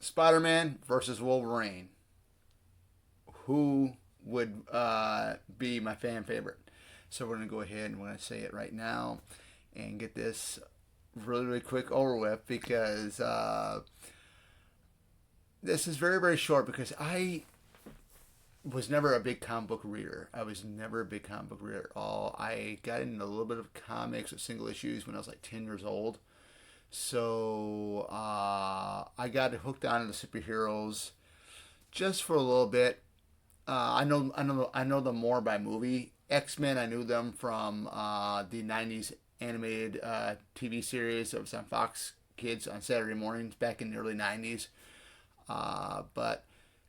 Spider-Man versus Wolverine. Who would be my fan favorite? So we're gonna go ahead and we're gonna say it right now and get this really really quick over with because this is very very short because I was never a big comic book reader. I was never a big comic book reader at all. I got into a little bit of comics of single issues when I was like 10 years old. So I got hooked on the superheroes just for a little bit. I know them more by movie. X Men, I knew them from the '90s animated TV series that was on Fox Kids on Saturday mornings back in the early '90s. But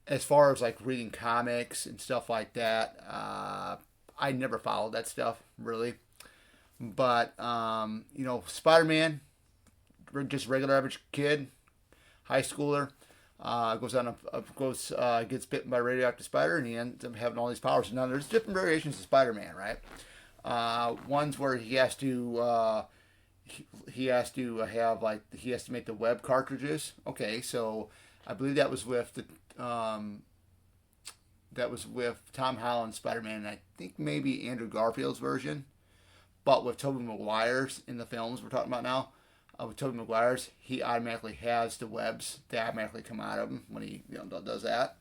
as far as like reading comics and stuff like that, I never followed that stuff really. But Spider Man, just regular average kid, high schooler, gets bitten by a radioactive spider, and he ends up having all these powers. Now there's different variations of Spider-Man, right? Ones where he has to have like he has to make the web cartridges. Okay, so I believe that was with Tom Holland's Spider-Man, and I think maybe Andrew Garfield's version, but with Tobey Maguire's in the films we're talking about now. With Tobey Maguire's, he automatically has the webs that automatically come out of him when he does that.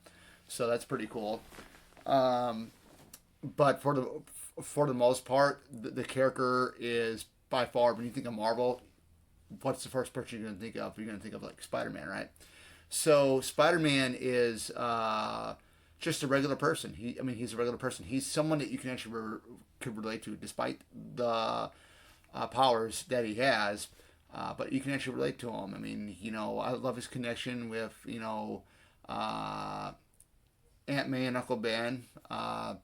So that's pretty cool. But for the most part, the character is by far, when you think of Marvel, what's the first person you're going to think of? You're going to think of like Spider-Man, right? So Spider-Man is just a regular person. He's a regular person. He's someone that you can actually could relate to, despite the powers that he has. But you can actually relate to him. I love his connection with, Aunt May and Uncle Ben. I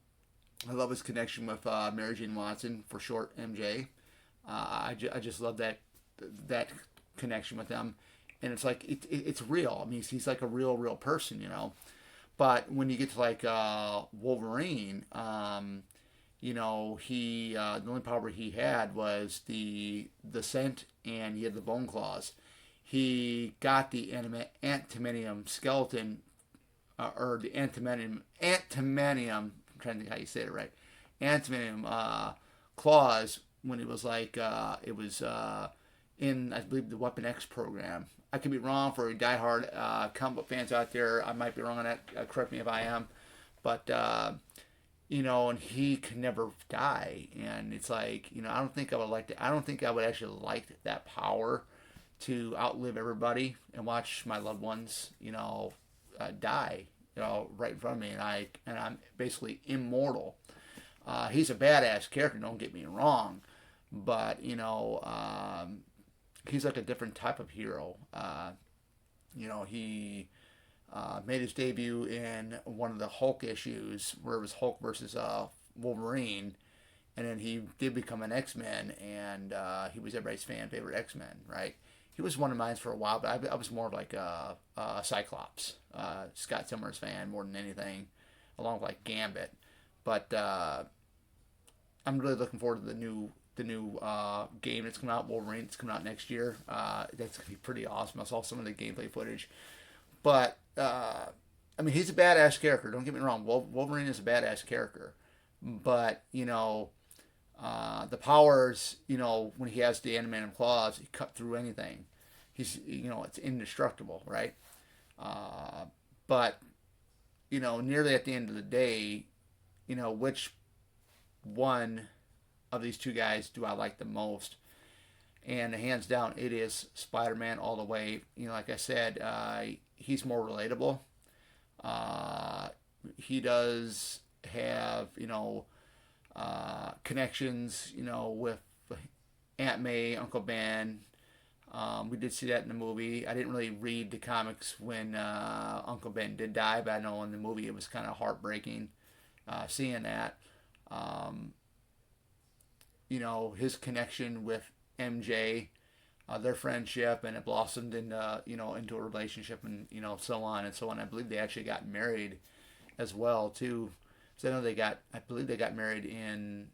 love his connection with Mary Jane Watson, for short, MJ. I just love that connection with them, and it's like it's real. He's like a real person. But when you get to like Wolverine, he the only power he had was the scent, and he had the bone claws. He got the antimanium skeleton, or the antimanium. I'm trying to think how you say it right. Antimanium claws when it was like it was in, I believe, the Weapon X program. I could be wrong for diehard comic book fans out there. I might be wrong on that. Correct me if I am, but. And he can never die. And it's like, I don't think I would like to, I don't think I would actually like that power to outlive everybody and watch my loved ones, die, right in front of me. And I'm basically immortal. He's a badass character, don't get me wrong. But, he's like a different type of hero. He made his debut in one of the Hulk issues where it was Hulk versus Wolverine, and then he did become an X-Men, and he was everybody's fan favorite X-Men, right? He was one of mine for a while, but I was more like a Cyclops, Scott Summers fan more than anything, along with like Gambit. But I'm really looking forward to the new game that's coming out, Wolverine. It's coming out next year. That's gonna be pretty awesome. I saw some of the gameplay footage. But he's a badass character. Don't get me wrong. Wolverine is a badass character, but the powers. When he has the adamantium claws, he cut through anything. It's indestructible, right? But nearly at the end of the day, which one of these two guys do I like the most? And hands down, it is Spider-Man all the way. Like I said, he's more relatable. He does have, connections, with Aunt May, Uncle Ben. We did see that in the movie. I didn't really read the comics when Uncle Ben did die, but I know in the movie it was kind of heartbreaking seeing that. His connection with MJ, their friendship, and it blossomed into a relationship, and so on and so on. I believe they actually got married as well too. So I believe they got married in,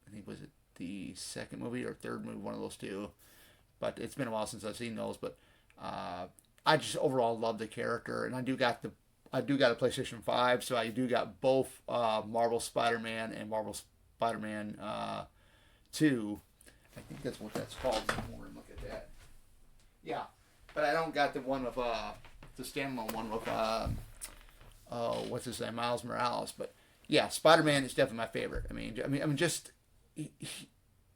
I think, was it the second movie or third movie, one of those two. But it's been a while since I've seen those. But I just overall love the character, and I do got a PlayStation 5, so I do got both Marvel Spider-Man and Marvel Spider-Man 2. I think that's what that's called. Look at that. Yeah, but I don't got the one with the standalone one with what's his name, Miles Morales. But yeah, Spider-Man is definitely my favorite. Just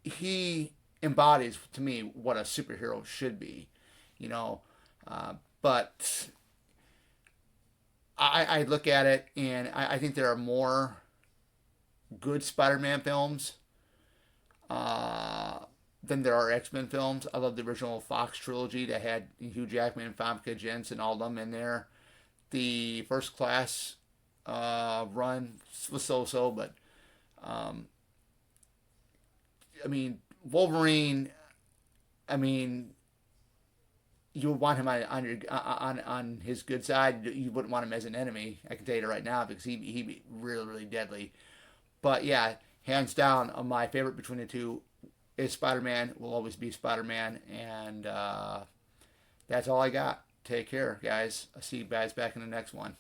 he embodies to me what a superhero should be, you know. But I look at it and I think there are more good Spider-Man films than there are X-Men films. I love the original Fox trilogy that had Hugh Jackman, Famke Janssen, all of them in there. The First Class run was so-so, but um, Wolverine. I mean, you would want him on his good side. You wouldn't want him as an enemy. I can tell you that right now because he'd be really really deadly. But yeah, hands down, my favorite between the two is Spider-Man. Will always be Spider-Man, and that's all I got. Take care, guys. I'll see you guys back in the next one.